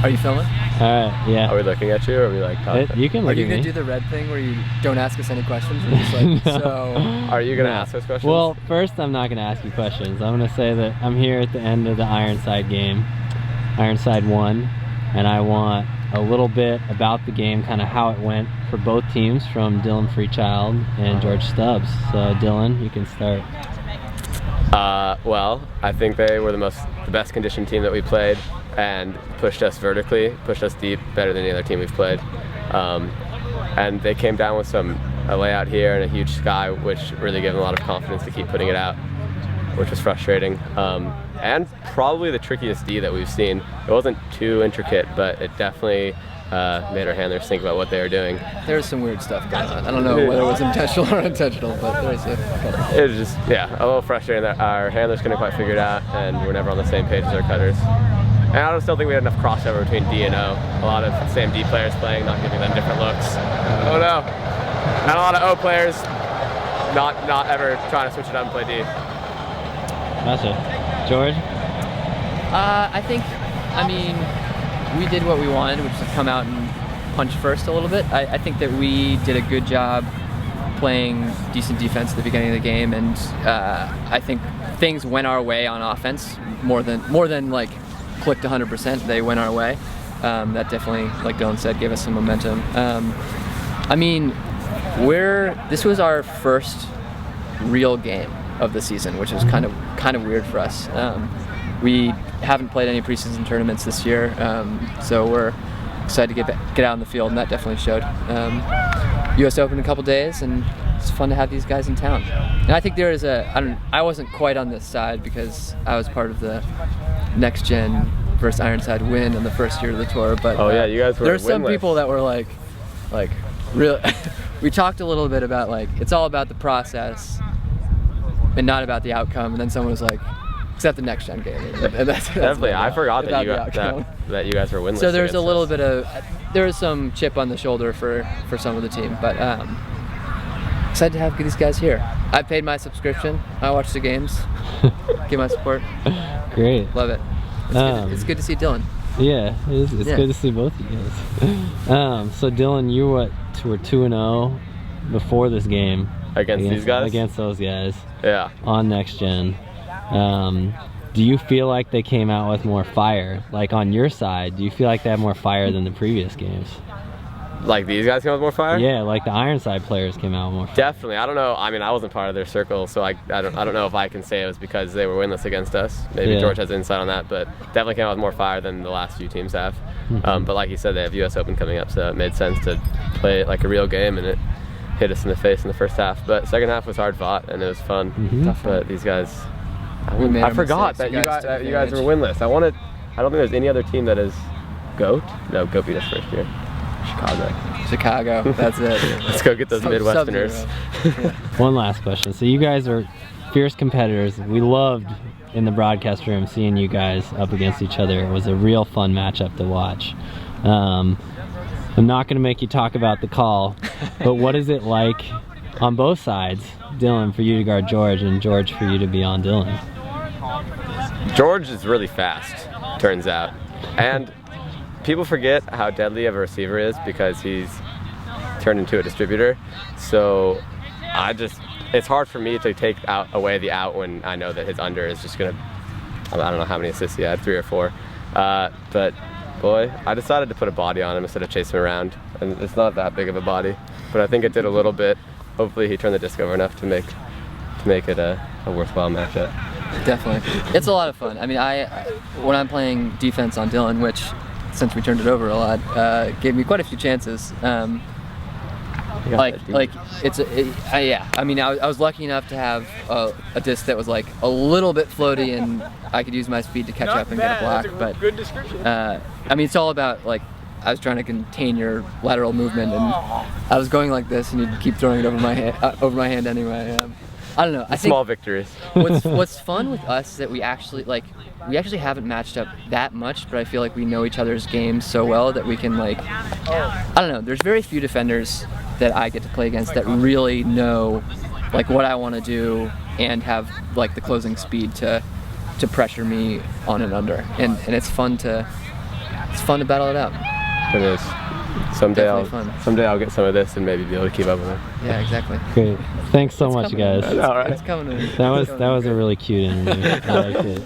Are you filming? Alright, yeah. Are we looking at you, or are we like talking? You can look Are you at gonna me. do the red thing where you don't ask us any questions? We're just like, No. so. Are you gonna ask us questions? Well, first I'm not gonna ask you questions. I'm gonna say that I'm here at the end of the Ironside game. Ironside won, and I want a little bit about the game, kind of how it went for both teams, from Dylan Freechild and George Stubbs. So Dylan, you can start. Well, I think they were the best conditioned team that we played, and pushed us vertically, pushed us deep, better than any other team we've played. And they came down with a layout here and a huge sky, which really gave them a lot of confidence to keep putting it out, which was frustrating. And probably the trickiest D that we've seen. It wasn't too intricate, but it definitely made our handlers think about what they were doing. There's some weird stuff going on. I don't know whether it was intentional or unintentional, but there's It was just, yeah, a little frustrating that our handlers couldn't quite figure it out, and we're never on the same page as our cutters. And I still think we had enough crossover between D and O. A lot of same D players playing, not giving them different looks. Oh no. And a lot of O players not ever trying to switch it up and play D. Gotcha. George? I mean, we did what we wanted, which is come out and punch first a little bit. I think that we did a good job playing decent defense at the beginning of the game, and I think things went our way on offense more than like clicked 100%. They went our way. That definitely, like Dylan said, gave us some momentum. I mean, this was our first real game of the season, which is kind of weird for us. We haven't played any preseason tournaments this year, so we're excited to get out in the field, and that definitely showed. U.S. Open in a couple days, and it's fun to have these guys in town. And I think there is I wasn't quite on this side because I was part of the NexGen versus Ironside win in the first year of the tour, but oh yeah, you guys were there's some winless. people that were like really. We talked a little bit about like it's all about the process and not about the outcome, and then someone was like, except the NexGen game. And that's definitely, I forgot that you guys were winless. So there's a against little us. bit of, there was some chip on the shoulder for some of the team, but excited to have these guys here. I paid my subscription. I watch the games, give my support. Great. Love it. It's good to see Dylan. Yeah, it's good to see both of you guys. So Dylan, you were 2-0 before this game. Against these guys? Against those guys. Yeah. On NexGen. Do you feel like they came out with more fire? Like on your side, do you feel like they have more fire than the previous games? Like these guys came out with more fire? Yeah, like the Ironside players came out with more fire. Definitely. I don't know. I mean, I wasn't part of their circle, so I don't know if I can say it was because they were winless against us. Maybe George has insight on that, but definitely came out with more fire than the last few teams have. But like you said, they have U.S. Open coming up, so it made sense to play it like a real game, and it hit us in the face in the first half. But second half was hard fought, and it was fun. But these guys, I forgot that you guys were winless. I don't think there's any other team that is GOAT. No, GOAT beat us first year. Chicago, that's it. Let's go get those Midwesterners. One last question. So you guys are fierce competitors. We loved in the broadcast room seeing you guys up against each other. It was a real fun matchup to watch. I'm not going to make you talk about the call, but what is it like on both sides, Dylan, for you to guard George, and George for you to be on Dylan? George is really fast, turns out. And people forget how deadly of a receiver is because he's turned into a distributor. So it's hard for me to take away the out when I know that his under is just gonna, I don't know how many assists he had, 3 or 4. But boy, I decided to put a body on him instead of chasing him around. And it's not that big of a body, but I think it did a little bit. Hopefully he turned the disc over enough to make it a worthwhile matchup. Definitely. It's a lot of fun. I mean, when I'm playing defense on Dylan, which since we turned it over a lot, gave me quite a few chances. Yeah. I mean, I was lucky enough to have a disc that was like a little bit floaty, and I could use my speed to catch up and get a block. But good description. I mean, it's all about like I was trying to contain your lateral movement, and I was going like this, and you'd keep throwing it over my hand anyway. I don't know. I think small victories. What's fun with us is that we actually haven't matched up that much, but I feel like we know each other's games so well that we can I don't know. There's very few defenders that I get to play against that really know like what I want to do and have like the closing speed to to pressure me on an under, and it's fun to battle it out. It is. Someday Definitely I'll get some of this and maybe be able to keep up with it. Yeah, exactly. Great. Thanks so much, Coming. guys. All right. It's coming. That was a really cute interview. I liked it.